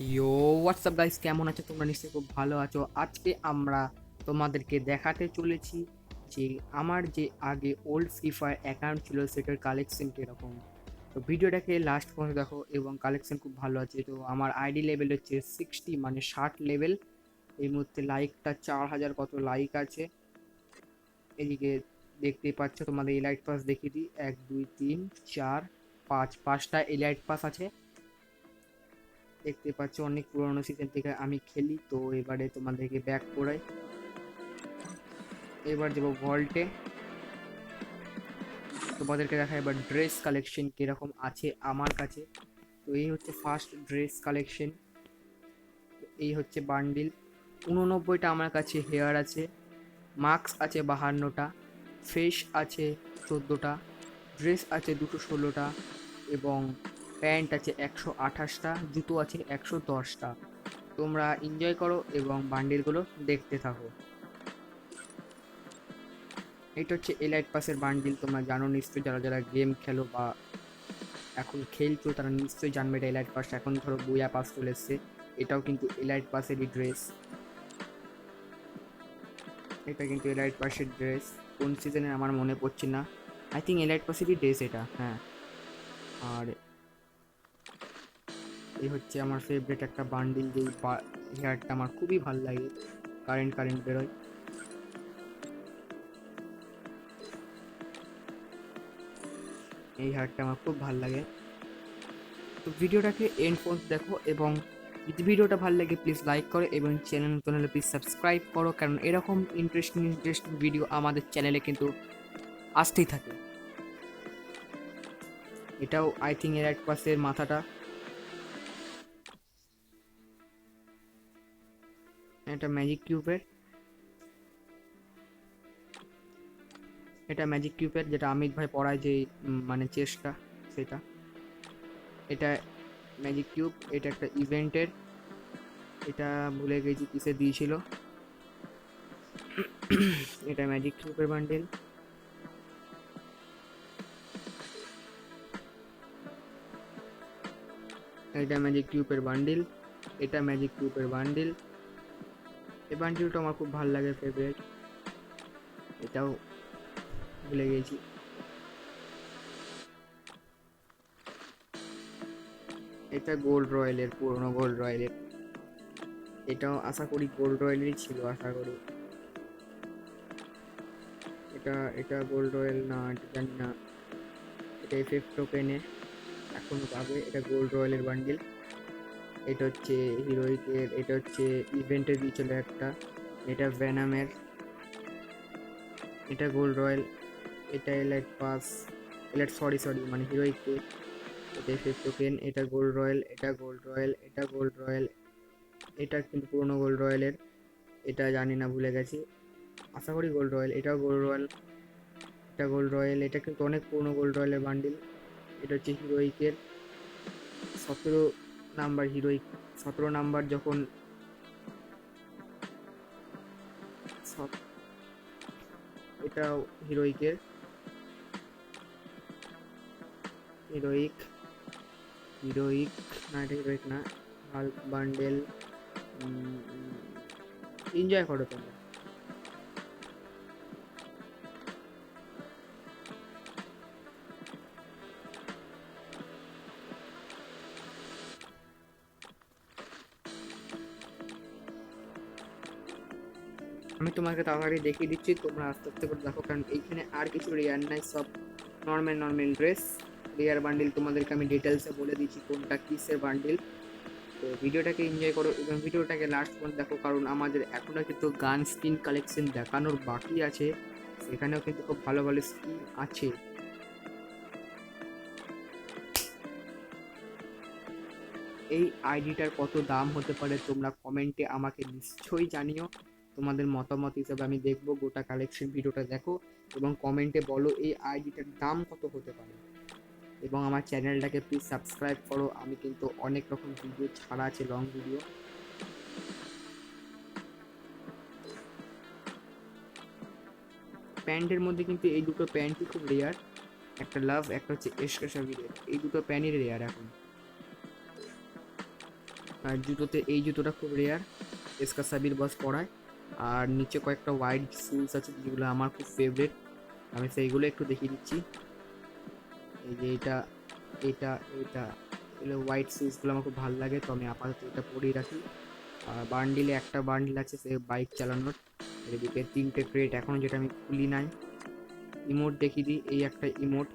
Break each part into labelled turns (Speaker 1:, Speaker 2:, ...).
Speaker 1: ইয়ো WhatsApp guys, কেমন আছো তোমরা? নিশ্চয়ই খুব ভালো আছো। আজকে আমরা তোমাদেরকে দেখাতে চলেছি যে আমার যে আগে ওল্ড ফ্রি ফায়ার অ্যাকাউন্ট ছিল সেটার কালেকশন কীরকম। তো ভিডিওটাকে লাস্ট পর্যন্ত দেখো এবং কালেকশন খুব ভালো আছে। তো আমার আইডি লেভেল হচ্ছে 60, মানে 60 লেভেল। এই মুহূর্তে লাইকটা 4000 কত লাইক আছে। এদিকে দেখতেই পাচ্ছ, তোমাদের এলাইট পাস দেখিয়ে দিই। 1 2 3 4 5, 5টা এলাইট পাস আছে। দেখতে পাচ্ছ অনেক পুরোনো সিজন থেকে আমি খেলি। তো এবারে তোমাদেরকে ব্যাক করাই। এবার যাবো ভল্টে, তোমাদেরকে দেখা এবার ড্রেস কালেকশন কিরকম আছে আমার কাছে। তো এই হচ্ছে ফার্স্ট ড্রেস কালেকশন। এই হচ্ছে বান্ডিল। 89টা আমার কাছে হেয়ার আছে। মাস্ক আছে 52টা। ফেস আছে 14টা। ড্রেস আছে 216টা। এবং প্যান্ট আছে 128টা। জুতো আছে 110টা। তোমরা এনজয় করো এবং বান্ডিলগুলো দেখতে থাকো। এটা হচ্ছে এলাইট পাসের বান্ডিল। তোমরা জানো নিশ্চয়ই, যারা যারা গেম খেলো বা এখন খেলছো তারা নিশ্চয়ই জানবে এটা এলাইট পাস। এখন ধরো বুয়া পাস চলে এসছে, এটাও কিন্তু এলাইট পাসেরই ড্রেস। এটা কিন্তু এলাইট পাসের ড্রেস। কোন সিজনের আমার মনে পড়ছে না, আই থিঙ্ক এলাইট পাসেরই ড্রেস এটা, হ্যাঁ। আর এই হচ্ছে আমার ফেভারিট একটা বান্ডিল, যেই হেয়ারটা আমার খুবই ভালো লাগে, কারেন্ট কারেন্ট বেরোয়। এই হেয়ারটা আমার খুব ভালো লাগে। তো ভিডিওটাকে এন্ড পর্যন্ত দেখো, এবং যদি ভিডিওটা ভালো লাগে প্লিজ লাইক করো এবং চ্যানেল নতুন হলে প্লিজ সাবস্ক্রাইব করো, কারণ এরকম ইন্টারেস্টিং ইন্টারেস্টিং ভিডিও আমাদের চ্যানেলে কিন্তু আসতেই থাকে। এটাও আই থিঙ্ক এর এক পাশের মাথাটা। এটা ম্যাজিক কিউবের, এটা ম্যাজিক কিউবের যেটা অমিত ভাই পড়ায়, যে মানে চেষ্টা সেটা। এটা ম্যাজিক কিউব, এটা একটা ইভেন্টের। এটা ভুলে গেছি কিসে দিয়েছিল। এটা ম্যাজিক কিউবের বান্ডেল। এটা ম্যাজিক কিউবের বান্ডিল। এটা ম্যাজিক কিউবের বান্ডিল। এই বান্ডিলটা আমার খুব ভালো লাগে, ফেভারিট। এটাও ভুলে গেছি। এটা গোল্ড রয়্যালের, পুরনো গোল্ড রয়্যালের। এটাও আশা করি গোল্ড রয়্যালেরই ছিল, আশা করি। এটা এটা গোল্ড রয়্যাল না, এটা জানি না। এটা এফএফ টোকেনে এখনো পাবে। এটা গোল্ড রয়্যালের বান্ডিল। এটা হচ্ছে হিরোইকের, এটা হচ্ছে ইভেন্টে দিয়েছিল একটা। এটা ভ্যানামের। এটা গোল্ড রয়্যাল। এটা elite pass, elite sorry sorry মানে হিরোইকে। এটা এফএফ টোকেন। এটা গোল্ড রয়্যাল, এটা গোল্ড রয়্যাল, এটা গোল্ড রয়্যাল। এটা কিন্তু পুরোনো গোল্ড রয়্যালের। এটা জানি না, ভুলে গেছি। আশা করি গোল্ড রয়্যাল। এটাও গোল্ড রয়্যাল। এটা গোল্ড রয়্যাল। এটা কিন্তু অনেক পুরোনো গোল্ড রয়্যালের বান্ডিল। এটা হচ্ছে হিরোইকের 17 নাম্বার হিরোইক। 17 নাম্বার যখন এটাও হিরোইকের। হিরোইক, হিরোইক না, এটা হিরোইক না। Hulk bundle. এনজয় করো তোমরা। আমি তোমাকে তাড়াতাড়ি দেখিয়ে দিচ্ছি, তোমরা আস্তে আস্তে করে দেখো, কারণ এইখানে আর কিছু রেয়ার নাই, সব normal normal dress. Rare bundle তোমাদেরকে আমি ডিটেলসে বলে দিচ্ছি কোনটা কিসের বান্ডিল। তো ভিডিওটাকে এনজয় করো এবং ভিডিওটাকে লাস্ট পর্যন্ত দেখো, কারণ আমাদের এখনো কিন্তু গান স্কিন কালেকশন দেখানোর বাকি আছে। সেখানেও কিন্তু খুব ভালো ভালো স্কিন আছে। এই আইডিটার কত দাম হতে পারে তোমরা কমেন্টে আমাকে নিশ্চয়ই জানিও। তোমাদের মতামত হিসাবে আমি দেখবো। গোটা কালেকশন ভিডিওটা দেখো এবং কমেন্টে বলো এই আইডিটার দাম কত হতে পারে। এবং আমার চ্যানেলটাকে প্লিজ সাবস্ক্রাইব করো, আমি কিন্তু অনেক রকম ভিডিও ছাড়া আছে, লং ভিডিও। প্যান্টের মধ্যে কিন্তু এই দুটো প্যান্টই খুব রেয়ার। একটা লাভ, একটা হচ্ছে এসকে সাবিরের। এই দুটো প্যান্টই রেয়ার এখন। আর জুতোতে এই জুতোটা খুব রেয়ার, এসকা সাবির বস পরায়। আর নিচে কয়েকটা হোয়াইট শুজ আছে যেগুলো আমার খুব ফেভারিট, আমি সেইগুলো একটু দেখিয়ে দিচ্ছি। এই যে এটা এটা এটা এগুলো হোয়াইট শুজগুলো আমার খুব ভালো লাগে, তো আমি আপাতত এটা পরেই রাখি। আর বান্ডিলে একটা বান্ডিল আছে সে বাইক চালানোর, এদিকে তিনটে ক্রেট এখনো যেটা আমি খুলি নাই। ইমোট দেখিয়ে দিই, এই একটা ইমোট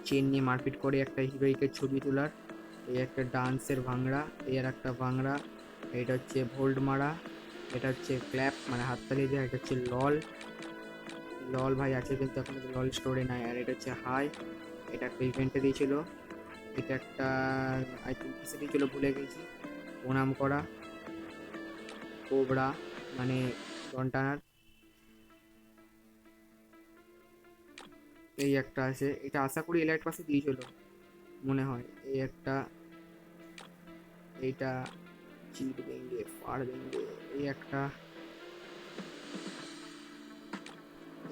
Speaker 1: চেন নিয়ে মারপিট করে একটা হিরোইকের ছবি তোলার, এই একটা ডান্সের ভাংড়া, এই আর একটা ভাংড়া, এটা হচ্ছে ভোল্ড মারা, এটা হচ্ছে ক্ল্যাপ মানে হাততালি দেওয়া, এটা হচ্ছে লল। লল ভাই আছে কিন্তু এখন লল স্টোরে নাই। আর এটা হচ্ছে হাই, এটা একটা ইভেন্টে দিয়েছিল, এটা একটা আই থিঙ্ক কিসে দিয়েছিল ভুলে গেছি। প্রণাম করা, কোবরা মানে ঘন্টানার, এই একটা আছে, এটা আশা করি এলাইট পাশে দিয়েছিল মনে হয়। এই একটা, এইটা চিট দেঙ্গে ফাড় দেঙ্গে, এই একটা,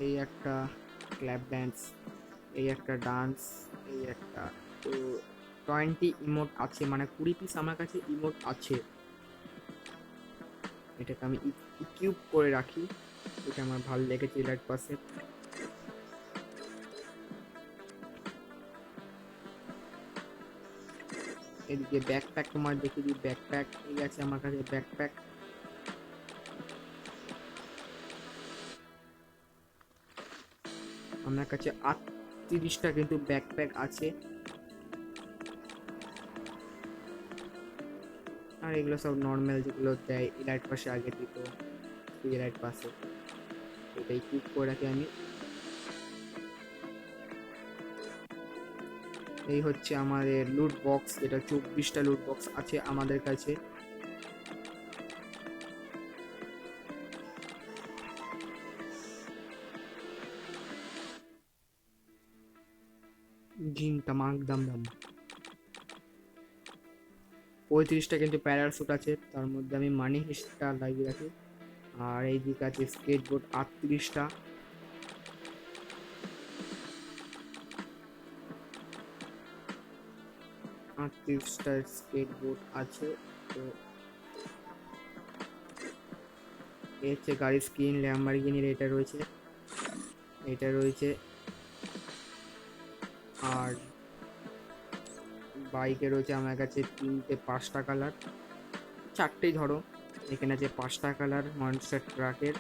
Speaker 1: এই একটা ক্ল্যাপ ড্যান্স, এই একটা ডান্স, এই একটা। তো 20 ইমোট আছে, মানে 20 পিস আমার কাছে ইমোট আছে। এটাকে আমি ইকিউব করে রাখি, এটা আমার ভালো লেগেছে এলাইট পাশে। এদিকে ব্যাকপ্যাক তোমার দেখিয়ে দিই, ব্যাকপ্যাক এই আছে আমার কাছে ব্যাকপ্যাক। আমার কাছে 38টা কিন্তু ব্যাকপ্যাক আছে। আর এগুলো সব নর্মাল যেগুলো দেয় এলাইট পাশে আগে দিত, এলাইট পাশে, এটাই কিউব করে রাখি আমি। এই হচ্ছে আমাদের লুট বক্স, এটা 24টা লুট বক্স আছে আমাদের কাছে। জিন তামাক দাম দাম 35টা কিন্তু প্যারাশুট আছে, তার মধ্যে আমি মানি হিস্টটা লাগিয়ে রাখি। আর এই দিকে আছে স্কেটবোর্ড 38টা, 38টা স্কেটবোর্ড আছে। তো এই হচ্ছে গাড়ির স্কিন, ল্যাম্বরগিনির এটা রয়েছে, এটা রয়েছে। আর বাইকে রয়েছে আমার কাছে 5টা কালার, 4টেই ধরো, এখানে আছে 5টা কালার মনস্টার ট্রাকের।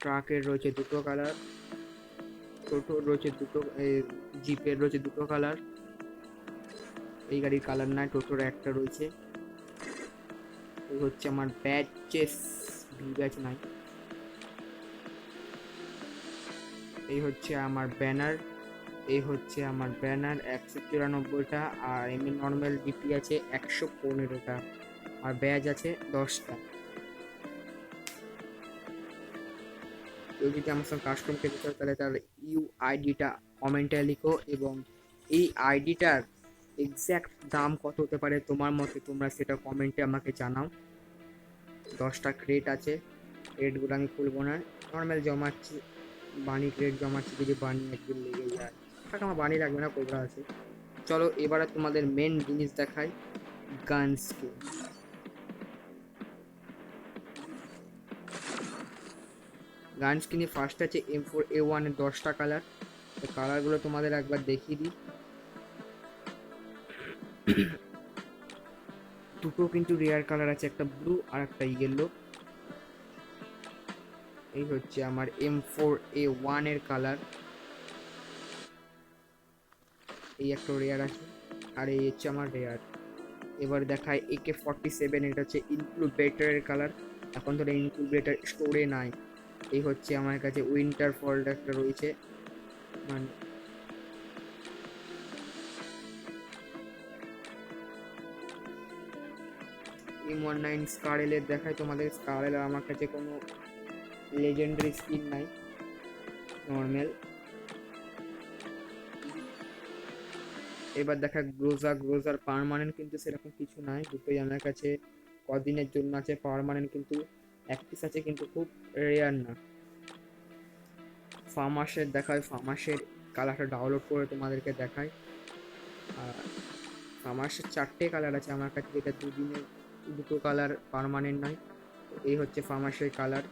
Speaker 1: ট্রাকের রয়েছে 2টো কালার, টোটো রয়েছে 2টো, জিপের রয়েছে 2টো কালার, এই গাড়ির কালার নাই, টোটোর একটা রয়েছে। এই হচ্ছে আমার ব্যাচেস, ভি ব্যাচ নাই। এই হচ্ছে আমার ব্যানার, এই হচ্ছে আমার ব্যানার 194টা। আর এমনি নর্মাল ডিপি আছে 115টা, আর ব্যাজ আছে 10টা। কেউ যদি আমার সঙ্গে কাস্টম খেলতে চাও তাহলে তার আইডিটা কমেন্টে লিখো, এবং এই আইডিটার এক্স্যাক্ট দাম কত হতে পারে তোমার মতে, তোমরা সেটা কমেন্টে আমাকে জানাও। 10টা ক্রেট আছে, ক্রেটগুলো আমি খুলবো না, নর্মাল জমাচ্ছি, বানি ক্রেট জমাচ্ছি, যদি বানি একদিন লেগে যায়। থাক, আমার বানি লাগবে না, কোবরা আছে। চলো এবারে তোমাদের মেন জিনিস দেখাই, গানসকে। গান স্কিনে ফার্স্ট আছে M4A1 এর 10টা কালার, তো কালারগুলো তোমাদের একবার দেখিয়ে দিই। দুটো কিন্তু রেয়ার কালার আছে, একটা ব্লু আর একটা ইয়েলো। এই হচ্ছে আমার M4A1 এর কালার, এই একটা রেয়ার আছে, আর এই হচ্ছে আমার রেয়ার। এবার দেখায় AK-47, এটা হচ্ছে ইনক্লুবেটরের কালার, এখন তো ইনক্লুবেটর স্টোরে নাই। এই হচ্ছে আমার কাছে উইন্টার ফল্ট একটা রয়েছে, মানে M19 স্কারেলের দেখায় তোমাদের। স্কারেল আমার কাছে কোনো লেজেন্ডারি স্কিন নাই, নর্মাল। এবার দেখা গ্রোজার পার্মানেন্ট কিন্তু সেরকম কিছু নাই, দুটোই আমার কাছে কদিনের জন্য আছে পার্মানেন্ট, কিন্তু এক পিস আছে কিন্তু খুব রেয়ার না। ফার্মাসের দেখায়, ফার্মাসের কালারটা ডাউনলোড করে তোমাদেরকে দেখাই। আর ফার্মাসের 4টে কালার আছে আমার কাছে, যেটা দুদিনের দুটো কালার পার্মানেন্ট নয়। তো এই হচ্ছে ফার্মাসের কালার।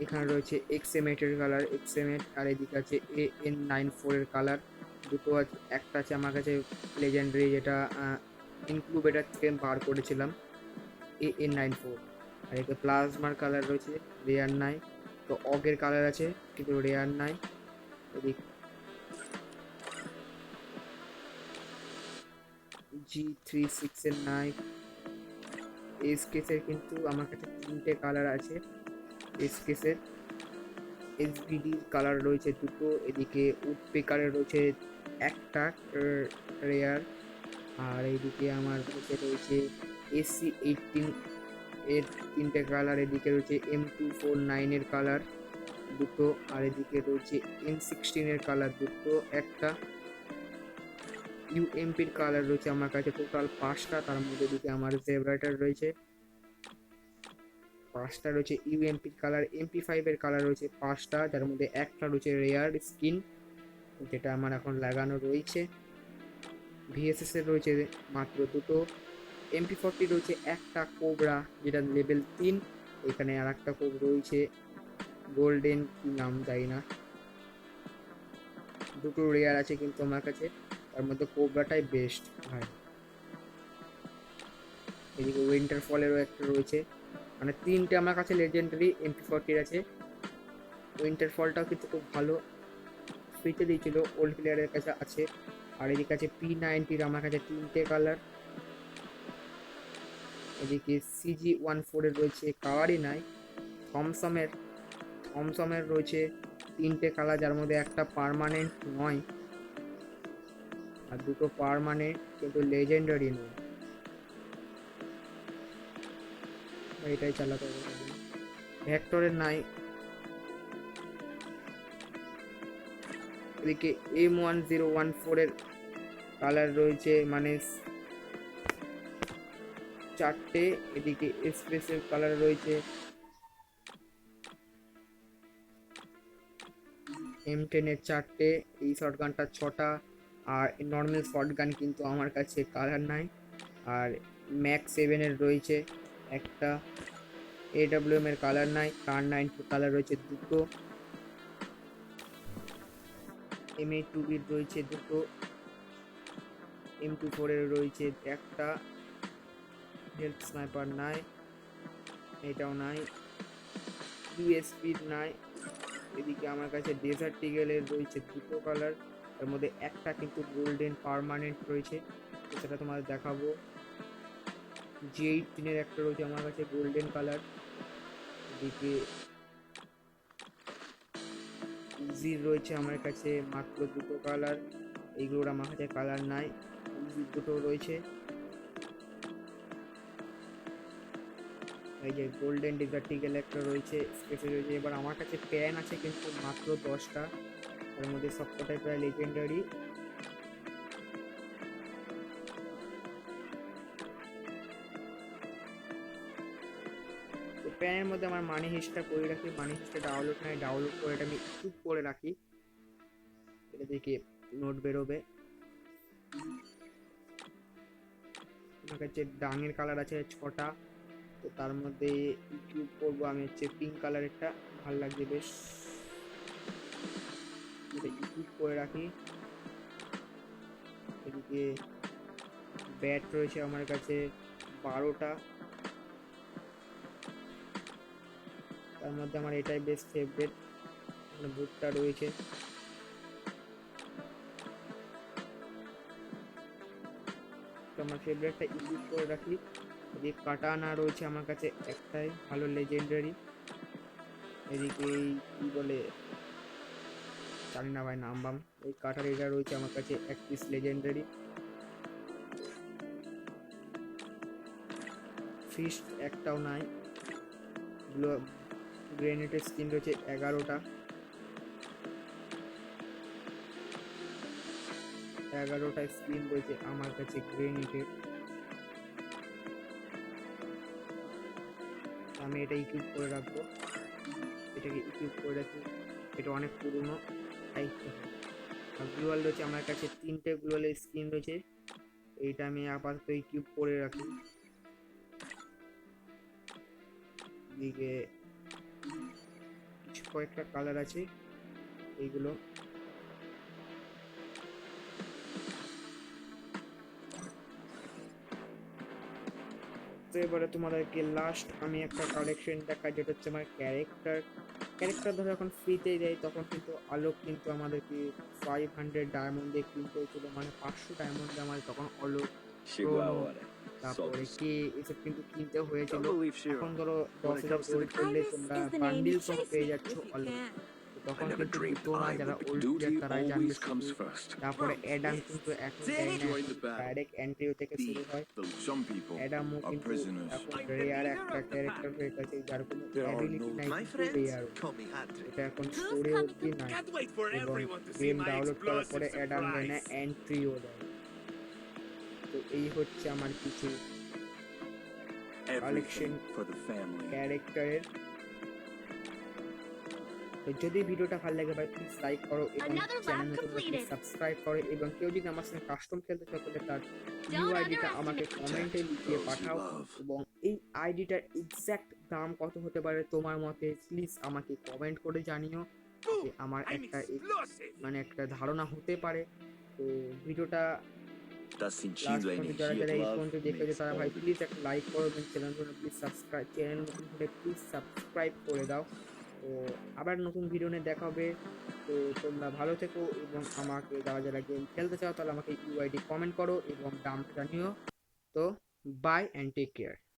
Speaker 1: এখানে রয়েছে এক্সএম8 এর কালার, এক্সএম8, আর এদিকে আছে AN94 এর কালার। দুটো আছে, একটা আছে আমার কাছে লেজেন্ডারি, যেটা ইনকিউবেটর থেকে বার করেছিলাম, AN94। আর এদিকে প্লাজমার কালার রয়েছে, রেয়ার নাই। তো অগের কালার আছে কিন্তু রেয়ার নাই। এদিকে G36 এর নাই। এসকেসের কিন্তু আমার কাছে 3টে কালার আছে। এসকেসের SBD কালার রয়েছে দুটো, এদিকে উডপেকারের রয়েছে একটা রেয়ার। আর এইদিকে আমার কাছে রয়েছে AC18 এর 3টে কালার, এদিকে রয়েছে M249 এর কালার দুটো, আর এদিকে রয়েছে M16 এর কালার দুটো, একটা UMPর কালার রয়েছে আমার কাছে টোটাল 5টা। তার মধ্যে এদিকে আমার ফেভারিটার রয়েছে 5টা, রয়েছে UMPর কালার। MP5 এর কালার রয়েছে 5টা, যার মধ্যে একটা রয়েছে রেয়ার স্কিন, যেটা আমার এখন লাগানো রয়েছে। VSS এর রয়েছে মাত্র দুটো। MP40 রয়েছে একটা কোবরা, যেটা লেভেল 3। এখানে আর একটা কোবরা রয়েছে গোল্ডেন, কি নাম জানি না। দুটো রেয়ার আছে কিন্তু আমার কাছে, তার মধ্যে কোবরাটাই বেস্ট ভাই। এদিকে উইন্টার ফলেরও একটা রয়েছে, মানে 3টে আমার কাছে লেজেন্ডারি MP40 আছে। উইন্টার ফলটাও কিন্তু খুব ভালো, ফ্রিতে দিয়েছিল, ওল্ড প্লেয়ারের কাছে আছে। আর এদিকে আছে P90 আমার কাছে 3টে কালার। এদিকে CG14 এর রয়েছে কালারই নাই। থমসমের থমসমের রয়েছে 3টে কালার, যার মধ্যে একটা পার্মানেন্ট নয় আর দুটো পার্মানেন্ট কিন্তু লেজেন্ডারি নয়। এটাই চালাতে হবে। ভেক্টরের নাই। এদিকে M1014 এর কালার রয়েছে মানে 4টে। এদিকে এক্সপ্রেসের কালার রয়েছে M10 এর 4টে, এই শটগানটা 6টা। আর নর্মাল শটগান কিন্তু আমার কাছে কালার নাই। আর ম্যাক 7 এর রয়েছে একটা। AWM এর কালার নাই। কার 9 কালার রয়েছে দুটো। MA2B এর রয়েছে দুটো। M24 এর রয়েছে একটা। হেলথ স্নাইপার নাই, এটাও নাই। USP নাই। এদিকে আমার কাছে ডেজার্ট ইগলের রয়েছে দুটো কালার, তার মধ্যে একটা কিন্তু গোল্ডেন পার্মানেন্ট রয়েছে, সেটা তোমাদের দেখাবো। G18 এর একটা রয়েছে আমার কাছে গোল্ডেন কালার। এদিকে উজির রয়েছে আমার কাছে মাত্র দুটো কালার, এইগুলোর আমার কাছে কালার নাই। উজির দুটো রয়েছে। এই যে গোল্ডেন ডেজার্ট ইগল একটা রয়েছে, স্পেসে রয়েছে। এবার আমার কাছে প্যান আছে কিন্তু মাত্র 10টা, তার মধ্যে সবকটাই প্রায় লেজেন্ডারি। তো প্যানের মধ্যে আমার মানি হিস্টটা করে রাখি, মানি হিস্টটা ডাউনলোড নাই, ডাউনলোড করে এটা আমি ইউটিউব করে রাখি, এটা দেখে নোট বেরোবে। আমার কাছে ডাঙের কালার আছে 6টা, তো তার মধ্যে ইউটিউব করবো আমি হচ্ছে পিঙ্ক কালারেরটা, ভাল লাগছে বেশ, এটা ইউটিউব করে রাখি। এদিকে ব্যাট রয়েছে আমার কাছে 12টা, তার মধ্যে আমার এটাই বেস্ট ফেভারিট, বুটটা রয়েছে। তো আমার ফেভারিটটা ইউটিউব করে রাখি। এদিকে কাটানা রয়েছে আমার কাছে একটাই ভালো লেজেন্ডারি। এদিকে এই কি বলে জানি না ভাই নাম বাম, এই কাটার এটা রয়েছে আমার কাছে এক পিস লেজেন্ডারি। ফিস্ট একটাও নাই। গ্রেনেডের স্কিন রয়েছে 11টা, 11টা স্কিন রয়েছে আমার কাছে গ্রেনেডের। আমি এটা ইকুইপ করে রাখবো, এটাকে ইকুইপ করে রাখি, এটা অনেক পুরনো। এই গ্লোয়াল রয়েছে আমার কাছে, 3টে গ্লোয়ালের স্কিন রয়েছে। এইটা আমি আপাতত এই কিউব করে রাখি। দিকে কিছু কয়েকটা কালার আছে, এইগুলো তো। এবারে তোমাদেরকে লাস্ট আমি একটা কালেকশন দেখাই, যেটা হচ্ছে আমার ক্যারেক্টার ধরো এখন ফ্রিতে দেয়, তখন কিন্তু আলোক কিন্তু আমাদেরকে 500 ডায়মন্ড দিয়ে কিনতে হয়েছিল, মানে 500 ডায়মন্ড দিয়ে আমাদের তখন আলোক, ক্রোনো,
Speaker 2: Chihuahua.
Speaker 1: তারপরে
Speaker 2: Soldiers.
Speaker 1: কে এসব কিন্তু কিনতে হয়েছিল।
Speaker 2: Don't believe
Speaker 1: এখন
Speaker 2: Shiro.
Speaker 1: ধরো
Speaker 2: When it
Speaker 1: 10,000
Speaker 2: comes to the
Speaker 1: gold করলে
Speaker 3: Iris
Speaker 1: তোমরা
Speaker 3: is the name.
Speaker 1: বান্ডিল সহ
Speaker 3: Chase
Speaker 1: পেয়ে
Speaker 3: me
Speaker 1: যাচ্ছ
Speaker 3: if you
Speaker 1: আলোক।
Speaker 3: can.
Speaker 1: তো
Speaker 2: I
Speaker 1: তখন
Speaker 2: never
Speaker 1: কিন্তু
Speaker 2: dreamed
Speaker 1: তোমরা
Speaker 2: I
Speaker 1: যারা
Speaker 2: would be.
Speaker 1: Old player
Speaker 2: Duty
Speaker 1: তারাই জানবে
Speaker 2: always comes
Speaker 1: শুধু।
Speaker 2: first.
Speaker 1: তারপরে
Speaker 3: From
Speaker 1: অ্যাডাম
Speaker 3: this
Speaker 1: কিন্তু এখন দেয়
Speaker 3: day.
Speaker 1: না,
Speaker 2: Join
Speaker 1: এখন
Speaker 2: the battle.
Speaker 1: ডাইরেক্ট এন্ট্রিও থেকে শুরু হয়।
Speaker 2: Though some people
Speaker 1: অ্যাডামও
Speaker 2: are
Speaker 1: কিন্তু
Speaker 2: prisoners.
Speaker 1: এখন
Speaker 3: I'm the
Speaker 1: রেয়ার
Speaker 3: leader
Speaker 1: একটা
Speaker 3: of the
Speaker 1: ক্যারেক্টার
Speaker 3: pack.
Speaker 1: হয়ে গেছে, যার কোনো
Speaker 2: There are
Speaker 1: অ্যাবিলিটি
Speaker 2: no-
Speaker 1: নাই,
Speaker 3: My
Speaker 1: কিন্তু
Speaker 3: friends
Speaker 1: রেয়ারও।
Speaker 3: call me Andre.
Speaker 1: এটা এখন
Speaker 3: Who's
Speaker 1: স্টোরে
Speaker 3: coming
Speaker 1: অব্দি নাই,
Speaker 3: Can't wait for
Speaker 1: এবং
Speaker 3: everyone to see
Speaker 1: game
Speaker 3: my
Speaker 1: download করার পরে
Speaker 3: explosive
Speaker 1: অ্যাডাম দেয় না,
Speaker 3: surprise.
Speaker 1: এন্ট্রিও দেয়। তো এই হচ্ছে আমার কিছু
Speaker 2: Everything for the family.
Speaker 1: ক্যারেক্টারের। তো যদি ভিডিওটা ভালো লাগে ভাই প্লিজ লাইক করো, এবং
Speaker 3: Another lap
Speaker 1: চ্যানেল নতুন
Speaker 3: completed.
Speaker 1: সাবস্ক্রাইব করো, এবং কেউ যদি আমার সঙ্গে কাস্টম খেলতে চাও তাহলে তার
Speaker 3: Don't
Speaker 1: ইউআইডিটা আমাকে
Speaker 3: underestimate-
Speaker 1: কমেন্টে লিখিয়ে
Speaker 2: those you
Speaker 1: পাঠাও,
Speaker 2: love.
Speaker 1: এবং এই আইডিটার এক্স্যাক্ট দাম কত হতে পারে তোমার মতে প্লিজ আমাকে কমেন্ট করে জানিও, যে আমার
Speaker 3: I'm
Speaker 1: একটা
Speaker 3: explosive.
Speaker 1: মানে একটা ধারণা হতে পারে। তো ভিডিওটা
Speaker 2: Da
Speaker 1: লাস্ট
Speaker 2: sentindo a
Speaker 1: পর্যন্ত যারা
Speaker 2: energia
Speaker 1: যারা
Speaker 2: do
Speaker 1: এই
Speaker 2: love
Speaker 1: পর্যন্ত দেখেছো
Speaker 2: makes
Speaker 1: তারা
Speaker 2: all
Speaker 1: ভাই
Speaker 2: the
Speaker 1: প্লিজ একটা লাইক করো, এবং চ্যানেল প্লিজ সাবস্ক্রাইব, চ্যানেল নতুন হলে প্লিজ সাবস্ক্রাইব করে দাও। তো আবার নতুন ভিডিও নিয়ে দেখা হবে। তো তোমরা ভালো থেকো, এবং আমাকে যারা যারা গেম খেলতে চাও তাহলে আমাকে ইউআইডি কমেন্ট করো এবং দামটা জানিও। তো বাই অ্যান্ড টেক কেয়ার।